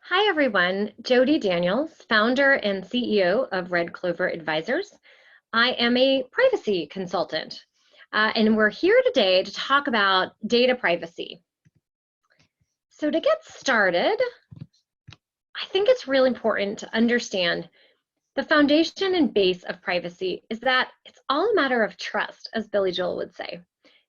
Hi, everyone. Jodi Daniels, founder and CEO of Red Clover Advisors. I am a privacy consultant, and we're here today to talk about data privacy. So to get started, I think it's really important to understand the foundation and base of privacy is that it's all a matter of trust, as Billy Joel would say.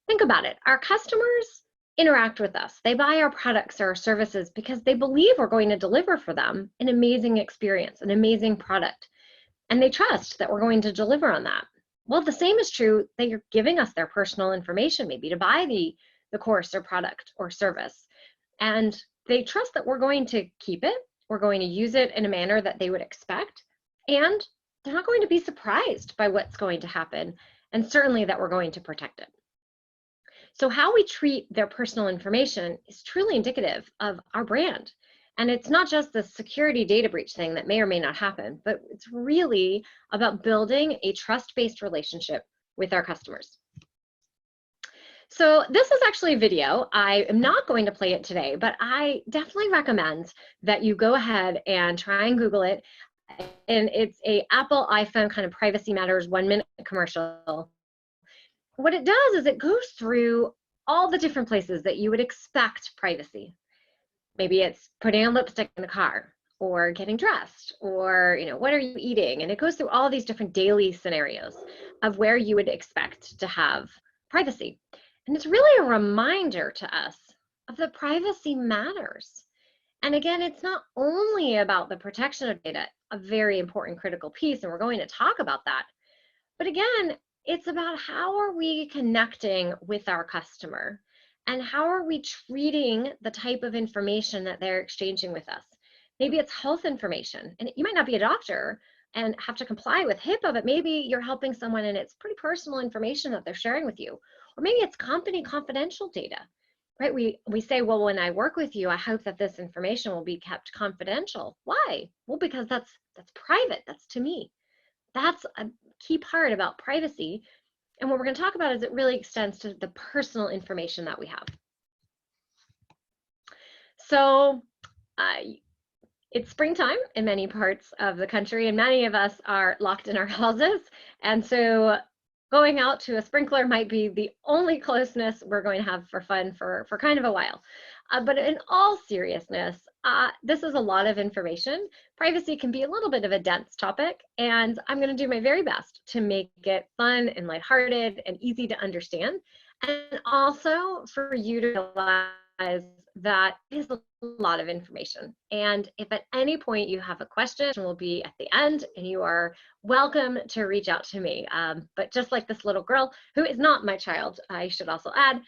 Think about it. Our customers interact with us. They buy our products or our services because they believe we're going to deliver for them an amazing experience, an amazing product. And they trust that we're going to deliver on that. Well, the same is true that you're giving us their personal information, maybe to buy the course or product or service. And they trust that we're going to keep it, we're going to use it in a manner that they would expect, and they're not going to be surprised by what's going to happen, and certainly that we're going to protect it. So how we treat their personal information is truly indicative of our brand. And it's not just the security data breach thing that may or may not happen, but it's really about building a trust-based relationship with our customers. So this is actually a video. I am not going to play it today, but I definitely recommend that you go ahead and try and Google it. And it's a Apple iPhone kind of privacy matters 1-minute commercial. What it does is it goes through all the different places that you would expect privacy. Maybe it's putting on lipstick in the car, or getting dressed, or what are you eating? And it goes through all these different daily scenarios of where you would expect to have privacy. And it's really a reminder to us of the privacy matters. And again, it's not only about the protection of data, a very important critical piece, and we're going to talk about that. But again, it's about how are we connecting with our customer and how are we treating the type of information that they're exchanging with us. Maybe it's health information, and you might not be a doctor and have to comply with HIPAA, but maybe you're helping someone and it's pretty personal information that they're sharing with you. Or maybe it's company confidential data, right? We say, well, when I work with you, I hope that this information will be kept confidential. Why? Well, because that's private, that's to me. That's a key part about privacy. And what we're going to talk about is it really extends to the personal information that we have. So it's springtime in many parts of the country, and many of us are locked in our houses. And so going out to a sprinkler might be the only closeness we're going to have for fun for kind of a while. But in all seriousness, this is a lot of information. Privacy can be a little bit of a dense topic, and I'm going to do my very best to make it fun and lighthearted and easy to understand, and also for you to realize that is a lot of information. And if at any point you have a question, will be at the end, and you are welcome to reach out to me. But just like this little girl, who is not my child, I should also add,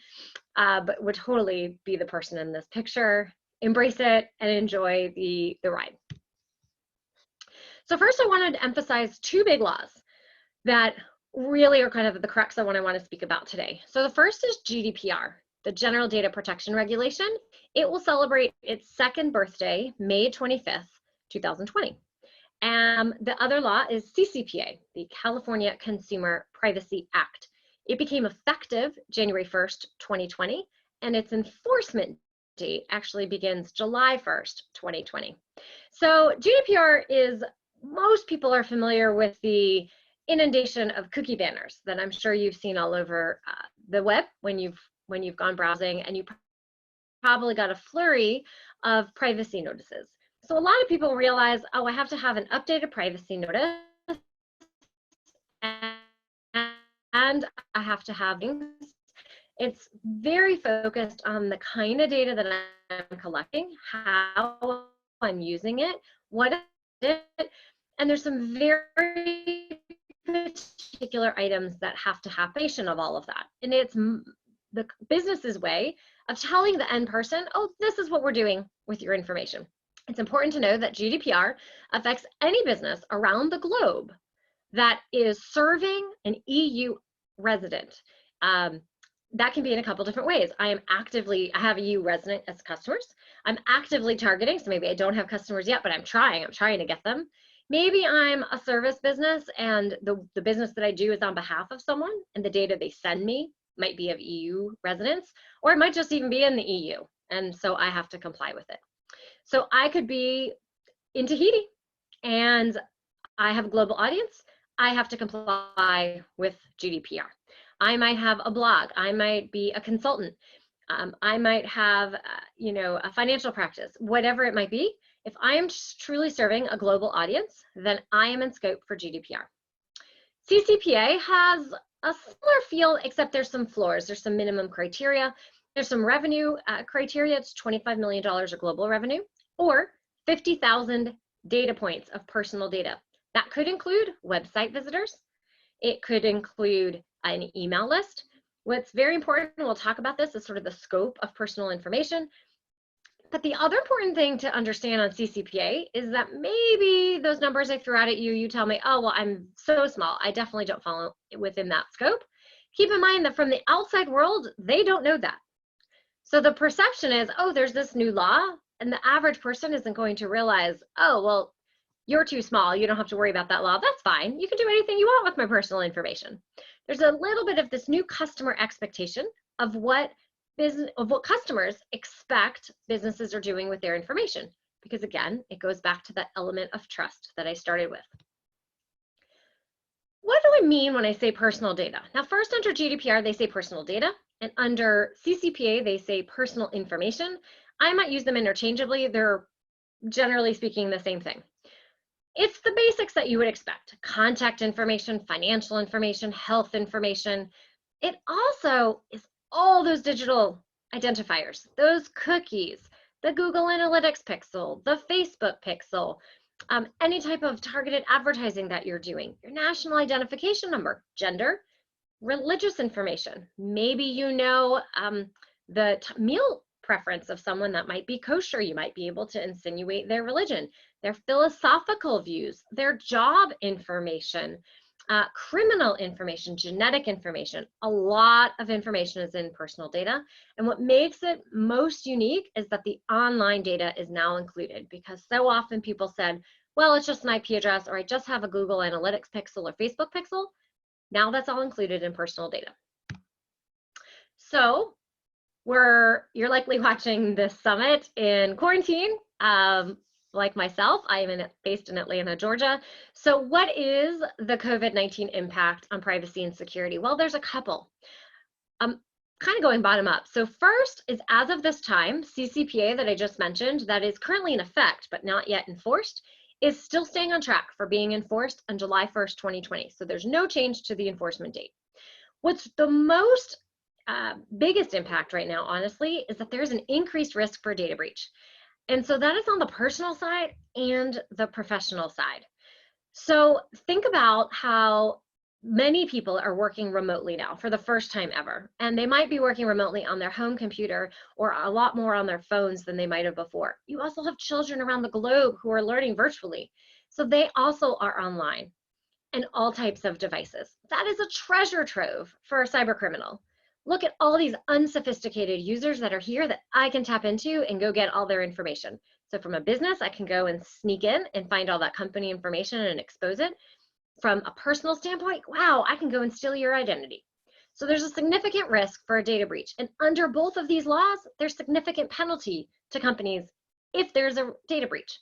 but would totally be the person in this picture, embrace it and enjoy the ride. So first I wanted to emphasize two big laws that really are kind of the crux of what I want to speak about today. So the first is GDPR, the General Data Protection Regulation. It will celebrate its second birthday, May 25th, 2020. And the other law is CCPA, the California Consumer Privacy Act. It became effective January 1st, 2020, and its enforcement date actually begins July 1st, 2020. So GDPR is, most people are familiar with the inundation of cookie banners that I'm sure you've seen all over the web when you've gone browsing, and you probably got a flurry of privacy notices. So a lot of people realize, oh, I have to have an updated privacy notice, and I have to have things. It's very focused on the kind of data that I'm collecting, how I'm using it, what is it, and there's some very particular items that have to happen of all of that. And it's the business's way of telling the end person, oh, this is what we're doing with your information. It's important to know that GDPR affects any business around the globe that is serving an EU resident. That can be in a couple different ways. I have a EU resident as customers. I'm actively targeting, so maybe I don't have customers yet, but I'm trying to get them. Maybe I'm a service business and the business that I do is on behalf of someone, and the data they send me might be of EU residents, or it might just even be in the EU, and so I have to comply with it. So I could be in Tahiti and I have a global audience. I have to comply with GDPR. I might have a blog. I might be a consultant. I might have, a financial practice, whatever it might be. If I am truly serving a global audience, then I am in scope for GDPR. CCPA has a similar feel, except there's some floors. There's some minimum criteria. There's some revenue criteria. It's $25 million of global revenue or 50,000 data points of personal data. That could include website visitors. It could include an email list. What's very important, and we'll talk about this, is sort of the scope of personal information. But the other important thing to understand on CCPA is that maybe those numbers I threw out at you, you tell me, oh, well, I'm so small. I definitely don't fall within that scope. Keep in mind that from the outside world, they don't know that. So the perception is, oh, there's this new law, and the average person isn't going to realize, oh, well, you're too small. You don't have to worry about that law. That's fine. You can do anything you want with my personal information. There's a little bit of this new customer expectation of what customers expect businesses are doing with their information. Because again, it goes back to that element of trust that I started with. What do I mean when I say personal data? Now, first, under GDPR, they say personal data, and under CCPA, they say personal information. I might use them interchangeably. They're generally speaking the same thing. It's the basics that you would expect: contact information, financial information, health information. It also is all those digital identifiers, those cookies, the Google Analytics pixel, the Facebook pixel, any type of targeted advertising that you're doing, your national identification number, gender, religious information. Maybe you know the meal preference of someone that might be kosher. You might be able to insinuate their religion, their philosophical views, their job information, criminal information, genetic information. A lot of information is in personal data. And what makes it most unique is that the online data is now included, because so often people said, well, it's just an IP address, or I just have a Google Analytics pixel or Facebook pixel. Now that's all included in personal data. So you're likely watching this summit in quarantine. Like myself, I am based in Atlanta, Georgia. So what is the COVID-19 impact on privacy and security? Well, there's a couple. Kind of going bottom up. So first is, as of this time, CCPA that I just mentioned, that is currently in effect but not yet enforced, is still staying on track for being enforced on July 1st, 2020. So there's no change to the enforcement date. What's the most biggest impact right now, honestly, is that there's an increased risk for data breach. And so that is on the personal side and the professional side. So think about how many people are working remotely now for the first time ever. And they might be working remotely on their home computer or a lot more on their phones than they might have before. You also have children around the globe who are learning virtually. So they also are online and all types of devices. That is a treasure trove for a cyber criminal. Look at all these unsophisticated users that are here that I can tap into and go get all their information. So from a business, I can go and sneak in and find all that company information and expose it. From a personal standpoint, wow, I can go and steal your identity. So there's a significant risk for a data breach. And under both of these laws, there's significant penalty to companies if there's a data breach.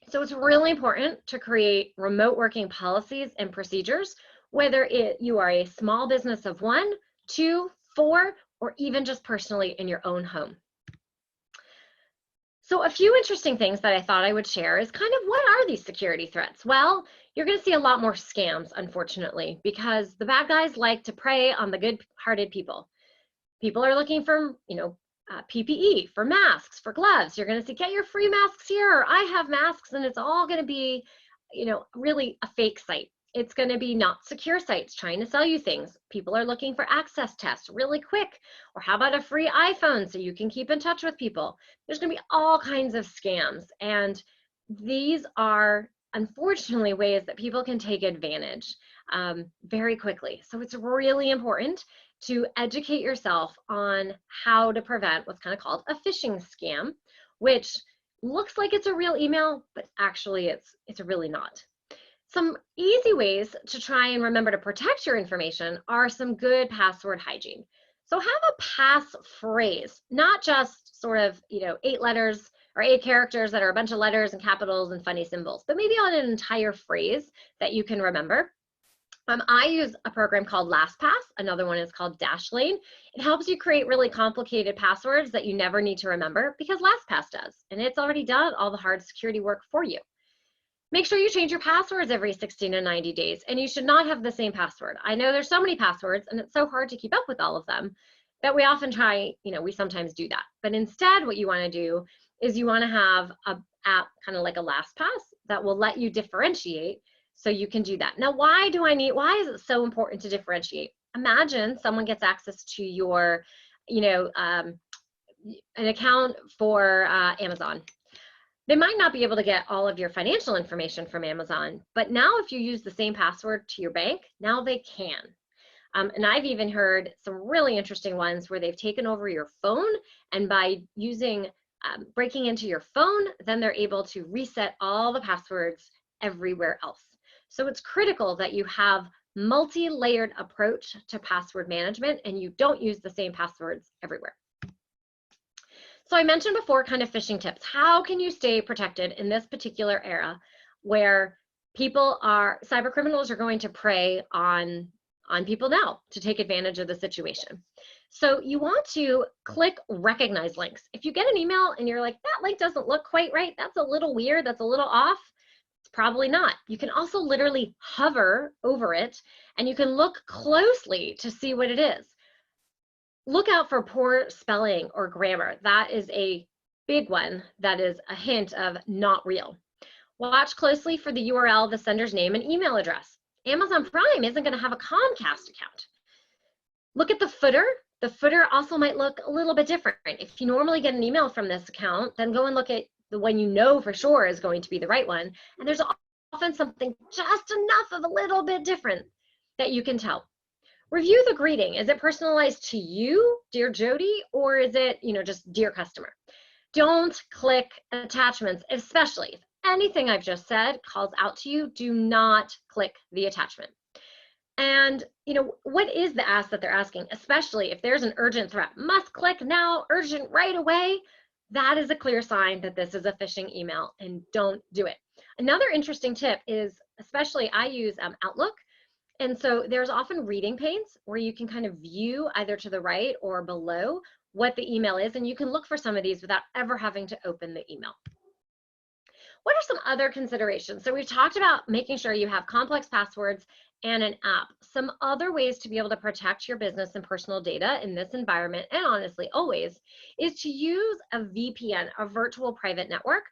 So it's really important to create remote working policies and procedures, whether you are a small business of 1, 2, 4, or even just personally in your own home. So a few interesting things that I thought I would share is kind of, what are these security threats? Well, you're going to see a lot more scams, unfortunately, because the bad guys like to prey on the good-hearted people. People are looking for, PPE, for masks, for gloves. You're going to see, get your free masks here, or I have masks, and it's all going to be, really a fake site. It's going to be not secure sites trying to sell you things. People are looking for access tests really quick. Or how about a free iPhone so you can keep in touch with people? There's going to be all kinds of scams. And these are, unfortunately, ways that people can take advantage very quickly. So it's really important to educate yourself on how to prevent what's kind of called a phishing scam, which looks like it's a real email, but actually it's really not. Some easy ways to try and remember to protect your information are some good password hygiene. So have a passphrase, not just sort of, 8 letters or 8 characters that are a bunch of letters and capitals and funny symbols, but maybe on an entire phrase that you can remember. I use a program called LastPass. Another one is called Dashlane. It helps you create really complicated passwords that you never need to remember because LastPass does, and it's already done all the hard security work for you. Make sure you change your passwords every 60 to 90 days, and you should not have the same password. I know there's so many passwords, and it's so hard to keep up with all of them that we often try, we sometimes do that. But instead, what you want to do is you want to have an app kind of like a LastPass that will let you differentiate. So you can do that. Now, why is it so important to differentiate? Imagine someone gets access to your, an account for Amazon. They might not be able to get all of your financial information from Amazon, but now if you use the same password to your bank, now they can. And I've even heard some really interesting ones where they've taken over your phone, and by using breaking into your phone, then they're able to reset all the passwords everywhere else. So it's critical that you have multi-layered approach to password management and you don't use the same passwords everywhere. So I mentioned before kind of phishing tips. How can you stay protected in this particular era where cyber criminals are going to prey on people now to take advantage of the situation? So you want to click recognize links. If you get an email and you're like, that link doesn't look quite right, that's a little weird, that's a little off, probably not. You can also literally hover over it and you can look closely to see what it is. Look out for poor spelling or grammar. That is a big one. That is a hint of not real. Watch closely for the URL, the sender's name and email address. Amazon Prime isn't going to have a Comcast account. Look at the footer. The footer also might look a little bit different. If you normally get an email from this account, then go and look at the one you know for sure is going to be the right one. And there's often something just enough of a little bit different that you can tell. Review the greeting. Is it personalized to you, dear Jodi, or is it, just dear customer? Don't click attachments, especially if anything I've just said calls out to you, do not click the attachment. And, what is the ask that they're asking, especially if there's an urgent threat? Must click now, urgent right away. That is a clear sign that this is a phishing email, and don't do it. Another interesting tip is, especially I use Outlook, and so there's often reading panes where you can kind of view either to the right or below what the email is, and you can look for some of these without ever having to open the email. What are some other considerations? So we've talked about making sure you have complex passwords and an app. Some other ways to be able to protect your business and personal data in this environment, and honestly always, is to use a VPN, a virtual private network.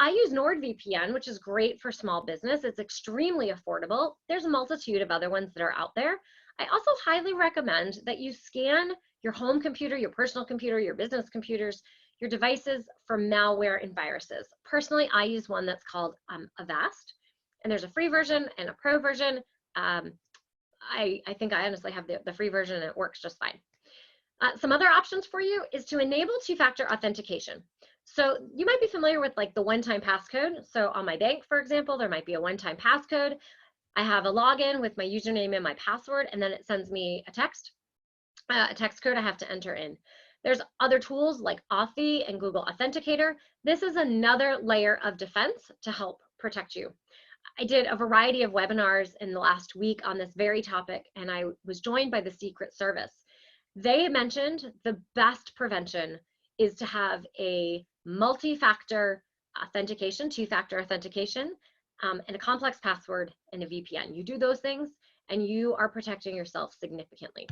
I use NordVPN, which is great for small business. It's extremely affordable. There's a multitude of other ones that are out there. I also highly recommend that you scan your home computer, your personal computer, your business computers, your devices for malware and viruses. Personally, I use one that's called Avast, and there's a free version and a pro version. I think I honestly have the free version and it works just fine. Some other options for you is to enable two-factor authentication. So you might be familiar with like the one-time passcode. So on my bank, for example, there might be a one-time passcode. I have a login with my username and my password, and then it sends me a text code I have to enter in. There's other tools like Authy and Google Authenticator. This is another layer of defense to help protect you. I did a variety of webinars in the last week on this very topic, and I was joined by the Secret Service. They mentioned the best prevention is to have a multi-factor authentication, two-factor authentication, and a complex password and a VPN. You do those things and you are protecting yourself significantly.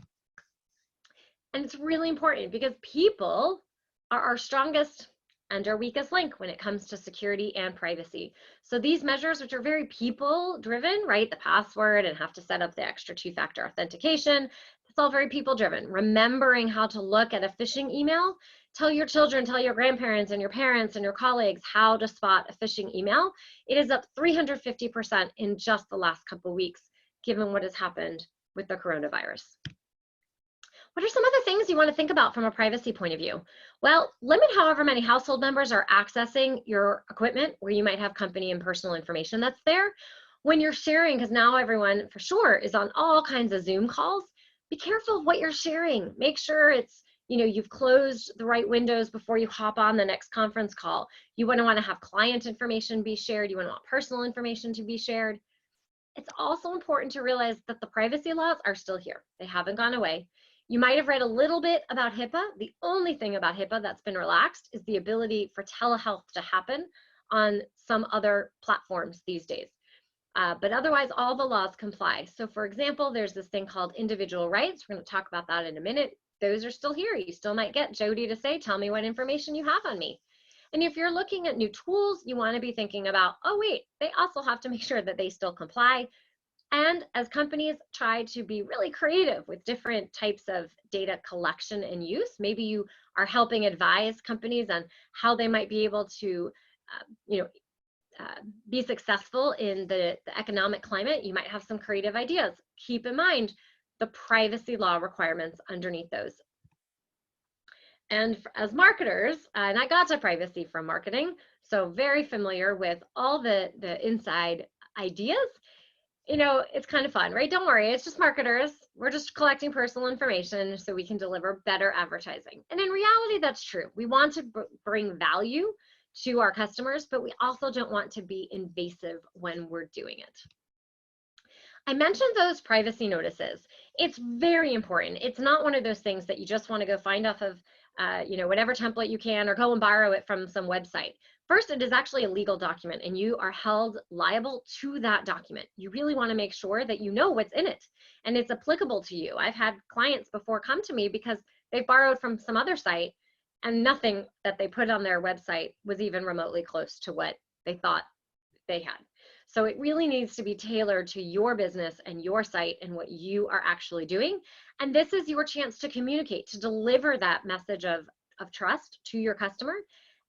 And it's really important because people are our strongest and our weakest link when it comes to security and privacy. So these measures, which are very people driven, right? The password and have to set up the extra two-factor authentication, it's all very people driven. Remembering how to look at a phishing email, tell your children, tell your grandparents and your parents and your colleagues how to spot a phishing email. It is up 350% in just the last couple of weeks, given what has happened with the coronavirus. What are some other things you want to think about from a privacy point of view? Well, limit however many household members are accessing your equipment where you might have company and personal information that's there. When you're sharing, because now everyone for sure is on all kinds of Zoom calls, be careful of what you're sharing. Make sure it's you've closed the right windows before you hop on the next conference call. You want to have client information be shared. You want personal information to be shared. It's also important to realize that the privacy laws are still here. They haven't gone away. You might have read a little bit about HIPAA. The only thing about HIPAA that's been relaxed is the ability for telehealth to happen on some other platforms these days. But otherwise, all the laws comply. So for example, there's this thing called individual rights. We're going to talk about that in a minute. Those are still here. You still might get Jodi to say, tell me what information you have on me. And if you're looking at new tools, you want to be thinking about, oh wait, they also have to make sure that they still comply. And as companies try to be really creative with different types of data collection and use, maybe you are helping advise companies on how they might be able to, be successful in the economic climate. You might have some creative ideas. Keep in mind the privacy law requirements underneath those. And as marketers, and I got to privacy from marketing, so very familiar with all the inside ideas. It's kind of fun, right? Don't worry, it's just marketers. We're just collecting personal information so we can deliver better advertising. And in reality, that's true. We want to bring value to our customers, but we also don't want to be invasive when we're doing it. I mentioned those privacy notices. It's very important. It's not one of those things that you just want to go find off of whatever template you can or go and borrow it from some website. First, it is actually a legal document and you are held liable to that document. You really want to make sure that you know what's in it and it's applicable to you. I've had clients before come to me because they've borrowed from some other site and nothing that they put on their website was even remotely close to what they thought they had. So it really needs to be tailored to your business and your site and what you are actually doing. And this is your chance to communicate, to deliver that message of trust to your customer.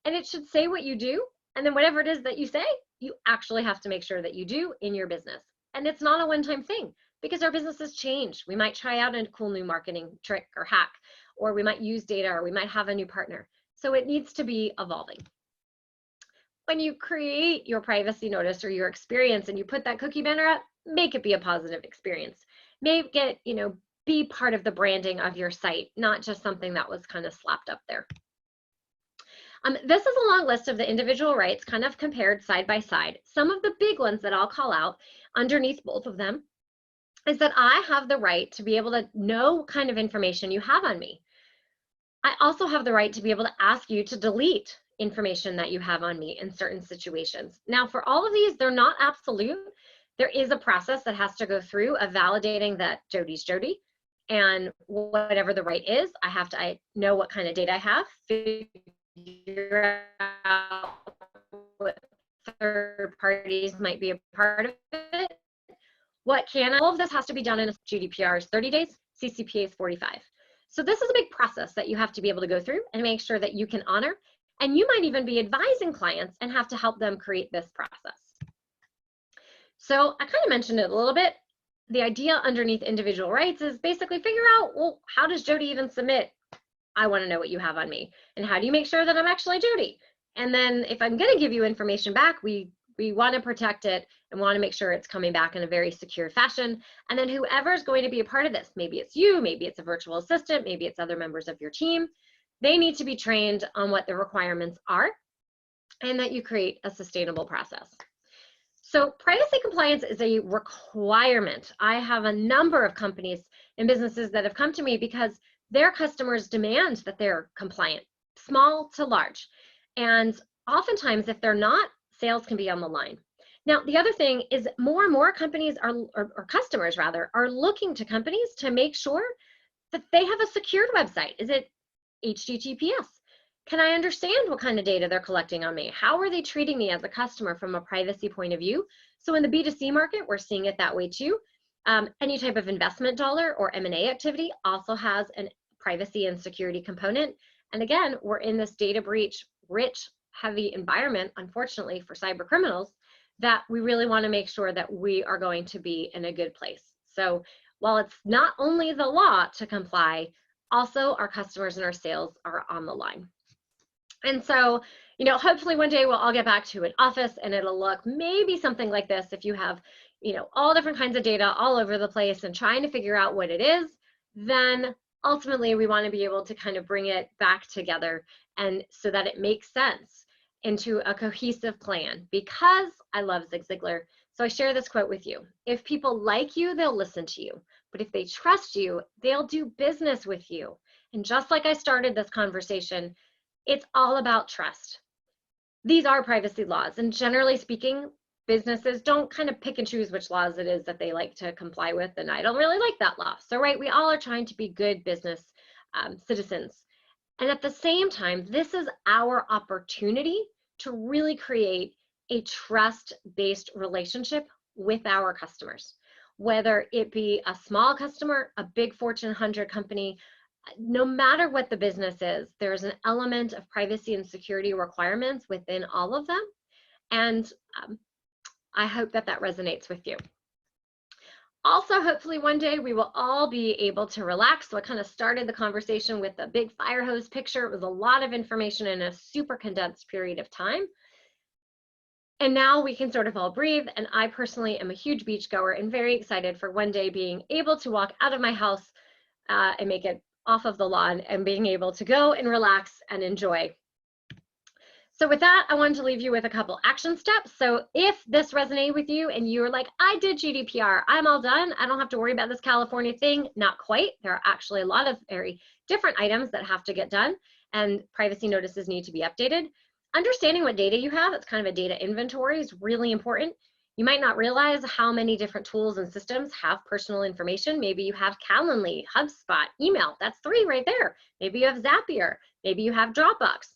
And it should say what you do. And then whatever it is that you say, you actually have to make sure that you do in your business. And it's not a one-time thing because our businesses change. We might try out a cool new marketing trick or hack, or we might use data, or we might have a new partner. So it needs to be evolving. When you create your privacy notice or your experience and you put that cookie banner up, make it be a positive experience. Make it, be part of the branding of your site, not just something that was kind of slapped up there. This is a long list of the individual rights kind of compared side by side. Some of the big ones that I'll call out underneath both of them is that I have the right to be able to know what kind of information you have on me. I also have the right to be able to ask you to delete information that you have on me in certain situations. Now, for all of these, they're not absolute. There is a process that has to go through of validating that Jodi's Jodi, and whatever the right is, I know what kind of data I have, figure out what third parties might be a part of it. All of this has to be done in GDPR is 30 days, CCPA is 45. So this is a big process that you have to be able to go through and make sure that you can honor. And you might even be advising clients and have to help them create this process. So I kind of mentioned it a little bit. The idea underneath individual rights is basically figure out, well, how does Jodi even submit? I want to know what you have on me. And how do you make sure that I'm actually Jodi? And then if I'm going to give you information back, we want to protect it and want to make sure it's coming back in a very secure fashion. And then whoever's going to be a part of this, maybe it's you, maybe it's a virtual assistant, maybe it's other members of your team, they need to be trained on what the requirements are and that you create a sustainable process. So privacy compliance is a requirement. I have a number of companies and businesses that have come to me because their customers demand that they're compliant, small to large. And oftentimes, if they're not, sales can be on the line. Now, the other thing is more and more companies or customers rather, are looking to companies to make sure that they have a secured website. Is it HTTPS? Can I understand what kind of data they're collecting on me? How are they treating me as a customer from a privacy point of view? So in the B2C market, we're seeing it that way too. Any type of investment dollar or M&A activity also has a privacy and security component. And again, we're in this data breach rich, heavy environment, unfortunately for cyber criminals, that we really want to make sure that we are going to be in a good place. So while it's not only the law to comply, also our customers and our sales are on the line. And so, hopefully one day we'll all get back to an office and it'll look maybe something like this. If you have, all different kinds of data all over the place and trying to figure out what it is, then ultimately we want to be able to kind of bring it back together, and so that it makes sense into a cohesive plan, because I love Zig Ziglar. So I share this quote with you. If people like you, they'll listen to you. But if they trust you, they'll do business with you. And just like I started this conversation, it's all about trust. These are privacy laws, and generally speaking, businesses don't kind of pick and choose which laws it is that they like to comply with, and I don't really like that law. So, right, we all are trying to be good business citizens. And at the same time, this is our opportunity to really create a trust-based relationship with our customers, whether it be a small customer, a big Fortune 100 company. No matter what the business is, there's an element of privacy and security requirements within all of them. And I hope that that resonates with you. Also, hopefully one day we will all be able to relax. So I kind of started the conversation with a big fire hose picture. It was a lot of information in a super condensed period of time. And now we can sort of all breathe. And I personally am a huge beach goer and very excited for one day being able to walk out of my house and make it off of the lawn and being able to go and relax and enjoy. So with that, I wanted to leave you with a couple action steps. So if this resonated with you and you're like, I did GDPR, I'm all done, I don't have to worry about this California thing, not quite. There are actually a lot of very different items that have to get done, and privacy notices need to be updated. Understanding what data you have, it's kind of a data inventory, is really important. You might not realize how many different tools and systems have personal information. Maybe you have Calendly, HubSpot, email, that's 3 right there. Maybe you have Zapier, maybe you have Dropbox,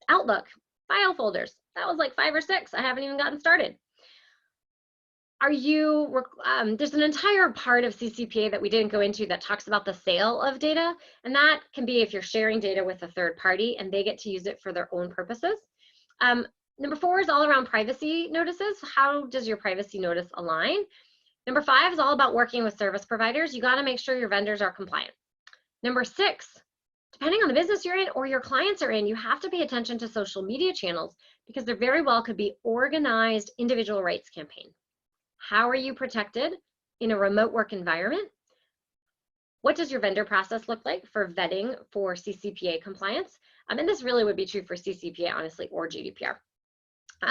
Outlook, file folders. That was like 5 or 6. I haven't even gotten started. Are you, there's an entire part of CCPA that we didn't go into that talks about the sale of data. And that can be if you're sharing data with a third party and they get to use it for their own purposes. Number 4 is all around privacy notices. How does your privacy notice align? Number 5 is all about working with service providers. You got to make sure your vendors are compliant. Number 6, depending on the business you're in or your clients are in, you have to pay attention to social media channels, because there very well could be organized individual rights campaign. How are you protected in a remote work environment? What does your vendor process look like for vetting for CCPA compliance? And this really would be true for CCPA, honestly, or GDPR.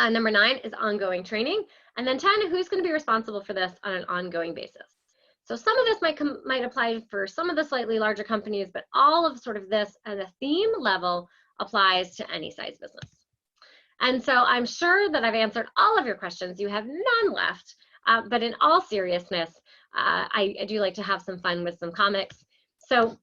Number 9 is ongoing training. And then 10, who's going to be responsible for this on an ongoing basis? So some of this might apply for some of the slightly larger companies, but all of sort of this at a theme level applies to any size business. And so I'm sure that I've answered all of your questions. You have none left, but in all seriousness, I do like to have some fun with some comics. So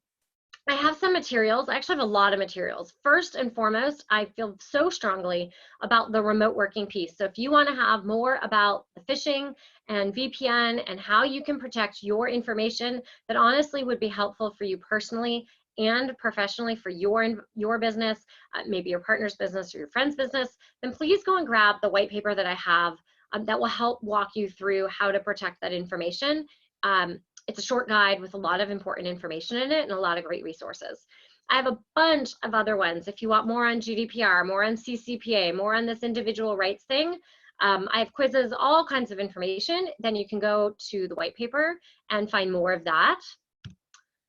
I have some materials. I actually have a lot of materials. First and foremost, I feel so strongly about the remote working piece. So if you want to have more about the phishing and VPN and how you can protect your information that honestly would be helpful for you personally and professionally for your business, maybe your partner's business or your friend's business, then please go and grab the white paper that I have that will help walk you through how to protect that information. It's a short guide with a lot of important information in it and a lot of great resources. I have a bunch of other ones. If you want more on GDPR, more on CCPA, more on this individual rights thing, I have quizzes, all kinds of information. Then you can go to the white paper and find more of that.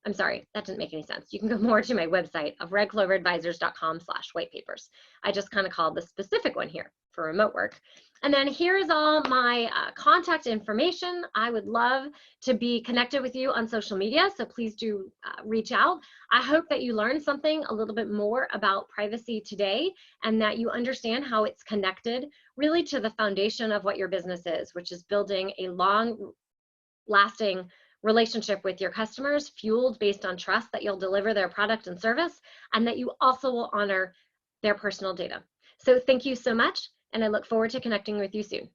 I'm sorry, that didn't make any sense. You can go more to my website of redcloveradvisors.com/whitepapers. I just kind of called the specific one here for remote work. And then here's all my contact information. I would love to be connected with you on social media, so please do reach out. I hope that you learned something a little bit more about privacy today, and that you understand how it's connected really to the foundation of what your business is, which is building a long-lasting relationship with your customers, fueled based on trust that you'll deliver their product and service, and that you also will honor their personal data. So thank you so much, and I look forward to connecting with you soon.